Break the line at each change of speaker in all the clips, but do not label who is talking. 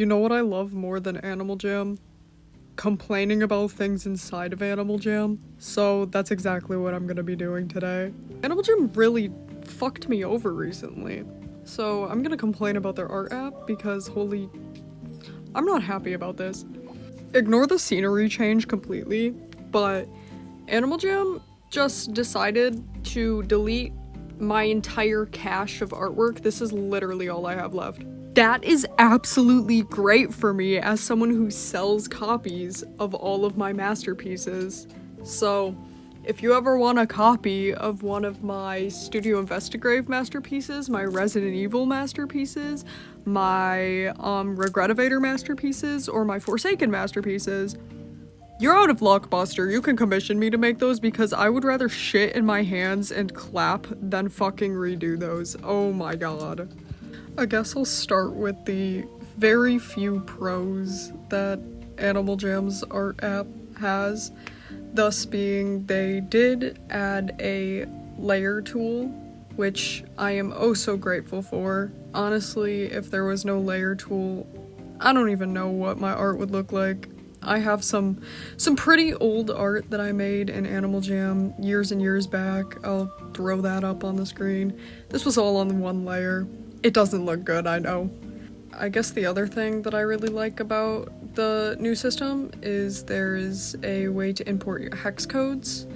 You know what I love more than Animal Jam? Complaining about things inside of Animal Jam. So that's exactly what I'm gonna be doing today. Animal Jam really fucked me over recently. So I'm gonna complain about their art app because I'm not happy about this. Ignore the scenery change completely, but Animal Jam just decided to delete my entire cache of artwork. This is literally all I have left. That is absolutely great for me as someone who sells copies of all of my masterpieces. So, if you ever want a copy of one of my Studio Investigrave masterpieces, my Resident Evil masterpieces, my Regretivator masterpieces, or my Forsaken masterpieces, you're out of luck, Buster. You can commission me to make those because I would rather shit in my hands and clap than fucking redo those. Oh my god. I guess I'll start with the very few pros that Animal Jam's art app has. Thus being, they did add a layer tool, which I am oh so grateful for. Honestly, if there was no layer tool, I don't even know what my art would look like. I have some pretty old art that I made in Animal Jam years and years back. I'll throw that up on the screen. This was all on one layer. It doesn't look good, I know. I guess the other thing that I really like about the new system is there is a way to import your hex codes.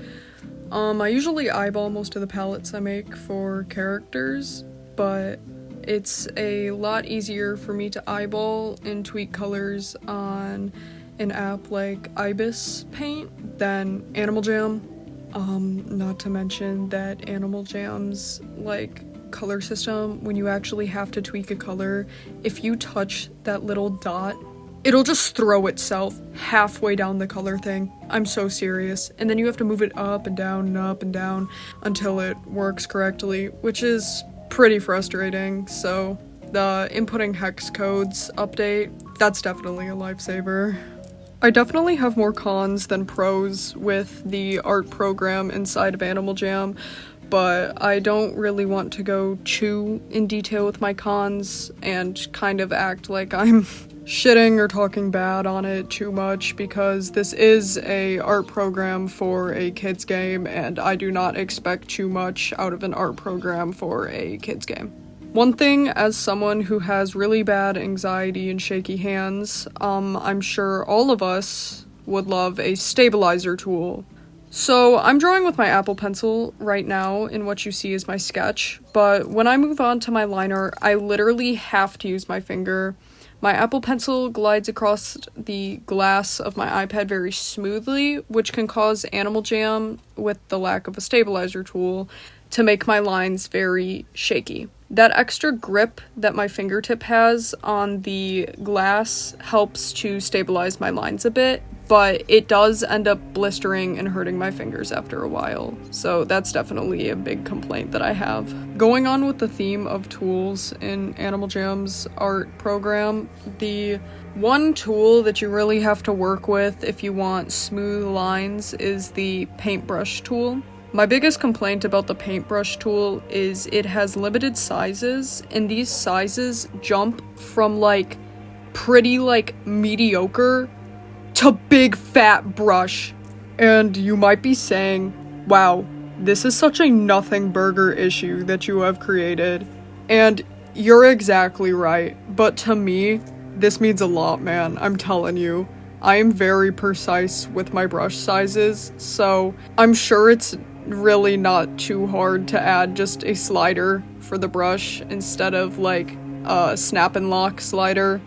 I usually eyeball most of the palettes I make for characters, but it's a lot easier for me to eyeball and tweak colors on an app like Ibis Paint than Animal Jam. Not to mention that Animal Jam's color system, when you actually have to tweak a color, if you touch that little dot, it'll just throw itself halfway down the color thing. I'm so serious. And then you have to move it up and down until it works correctly, which is pretty frustrating. So the inputting hex codes update, that's definitely a lifesaver. I definitely have more cons than pros with the art program inside of Animal Jam, but I don't really want to go too in detail with my cons and kind of act like I'm shitting or talking bad on it too much, because this is a art program for a kids game and I do not expect too much out of an art program for a kids game. One thing, as someone who has really bad anxiety and shaky hands, I'm sure all of us would love a stabilizer tool. So I'm drawing with my Apple Pencil right now in what you see is my sketch, but when I move on to my liner, I literally have to use my finger. My Apple Pencil glides across the glass of my iPad very smoothly, which can cause Animal Jam, with the lack of a stabilizer tool, to make my lines very shaky. That extra grip that my fingertip has on the glass helps to stabilize my lines a bit, but it does end up blistering and hurting my fingers after a while. So that's definitely a big complaint that I have. Going on with the theme of tools in Animal Jam's art program, the one tool that you really have to work with if you want smooth lines is the paintbrush tool. My biggest complaint about the paintbrush tool is it has limited sizes, and these sizes jump from pretty mediocre to big fat brush. And you might be saying, wow, this is such a nothing burger issue that you have created. And you're exactly right, but to me, this means a lot, man, I'm telling you. I am very precise with my brush sizes, so I'm sure it's really not too hard to add just a slider for the brush instead of a snap and lock slider.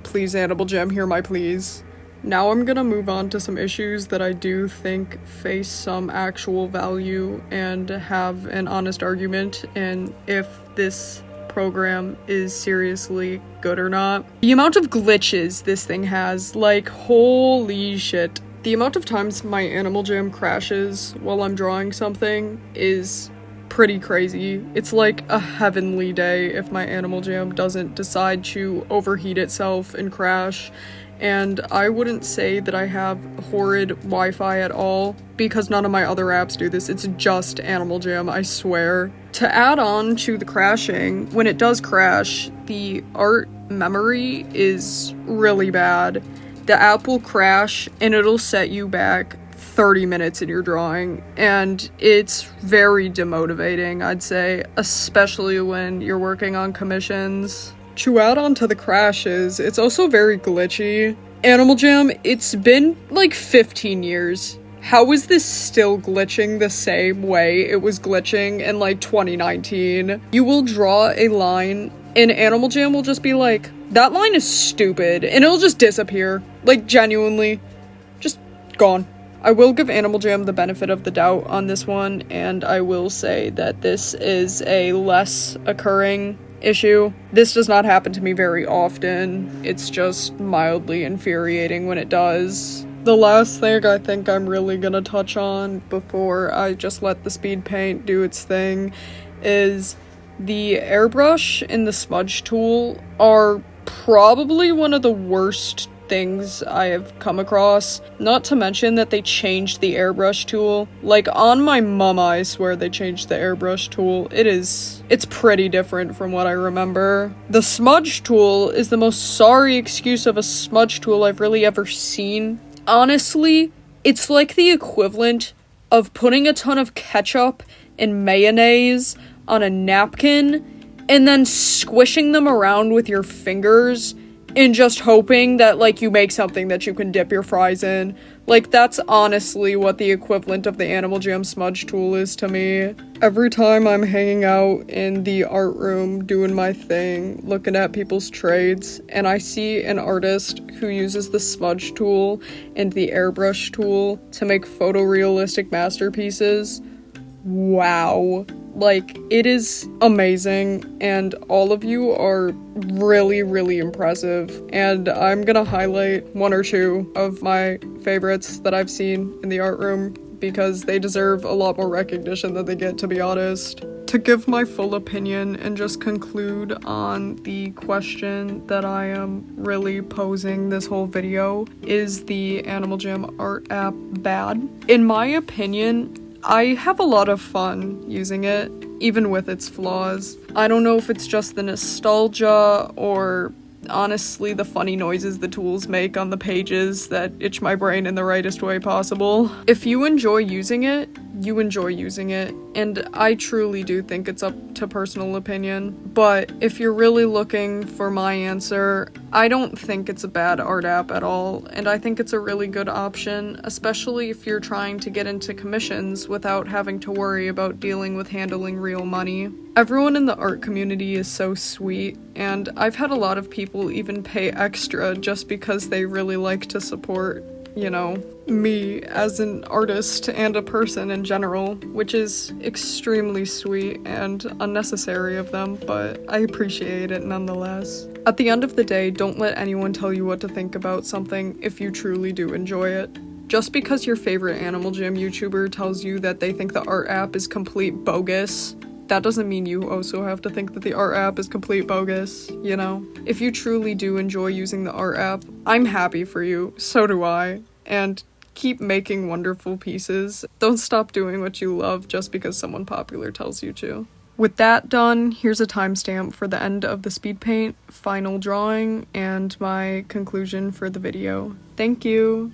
Please, Animal Jam, hear my pleas. Now I'm gonna move on to some issues that I do think face some actual value and have an honest argument in if this program is seriously good or not. The amount of glitches this thing has, holy shit. The amount of times my Animal Jam crashes while I'm drawing something is pretty crazy. It's like a heavenly day if my Animal Jam doesn't decide to overheat itself and crash. And I wouldn't say that I have horrid Wi-Fi at all, because none of my other apps do this. It's just Animal Jam, I swear. To add on to the crashing, when it does crash, the art memory is really bad. The app will crash and it'll set you back 30 minutes in your drawing, and it's very demotivating, I'd say, especially when you're working on commissions. To add on to the crashes, it's also very glitchy. Animal Jam, it's been like 15 years. How is this still glitching the same way it was glitching in like 2019? You will draw a line and Animal Jam will just be like, that line is stupid, and it'll just disappear. Like, genuinely. Just gone. I will give Animal Jam the benefit of the doubt on this one, and I will say that this is a less occurring issue. This does not happen to me very often. It's just mildly infuriating when it does. The last thing I think I'm really gonna touch on before I just let the speed paint do its thing is the airbrush and the smudge tool are probably one of the worst things I have come across. Not to mention that they changed the airbrush tool. Like, on my mama, I swear they changed the airbrush tool. It's pretty different from what I remember. The smudge tool is the most sorry excuse of a smudge tool I've really ever seen. Honestly, it's like the equivalent of putting a ton of ketchup and mayonnaise on a napkin and then squishing them around with your fingers and just hoping that, like, you make something that you can dip your fries in. Like, that's honestly what the equivalent of the Animal Jam smudge tool is to me. Every time I'm hanging out in the art room doing my thing, looking at people's trades, and I see an artist who uses the smudge tool and the airbrush tool to make photorealistic masterpieces, wow. Like, it is amazing, and all of you are really, really impressive, and I'm gonna highlight one or two of my favorites that I've seen in the art room because they deserve a lot more recognition than they get, to be honest. To give my full opinion and just conclude on the question that I am really posing this whole video, is the Animal Jam art app bad? In my opinion, I have a lot of fun using it, even with its flaws. I don't know if it's just the nostalgia or honestly the funny noises the tools make on the pages that itch my brain in the rightest way possible. If you enjoy using it, you enjoy using it, and I truly do think it's up to personal opinion. But if you're really looking for my answer, I don't think it's a bad art app at all, and I think it's a really good option, especially if you're trying to get into commissions without having to worry about dealing with handling real money. Everyone in the art community is so sweet, and I've had a lot of people even pay extra just because they really like to support, you know, me as an artist and a person in general, which is extremely sweet and unnecessary of them, but I appreciate it nonetheless. At the end of the day, don't let anyone tell you what to think about something if you truly do enjoy it. Just because your favorite Animal Jam YouTuber tells you that they think the art app is complete bogus, that doesn't mean you also have to think that the art app is complete bogus, you know? If you truly do enjoy using the art app, I'm happy for you, so do I, and keep making wonderful pieces. Don't stop doing what you love just because someone popular tells you to. With that done, here's a timestamp for the end of the speed paint, final drawing, and my conclusion for the video. Thank you!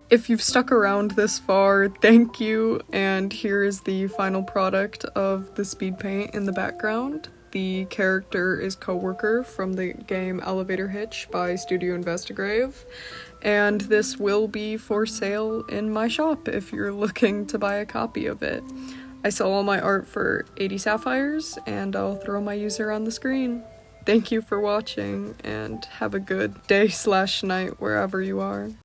If you've stuck around this far, thank you, and here is the final product of the speed paint in the background. The character is Coworker from the game Elevator Hitch by Studio Investigrave, and this will be for sale in my shop if you're looking to buy a copy of it. I sell all my art for 80 sapphires, and I'll throw my user on the screen. Thank you for watching, and have a good day/night wherever you are.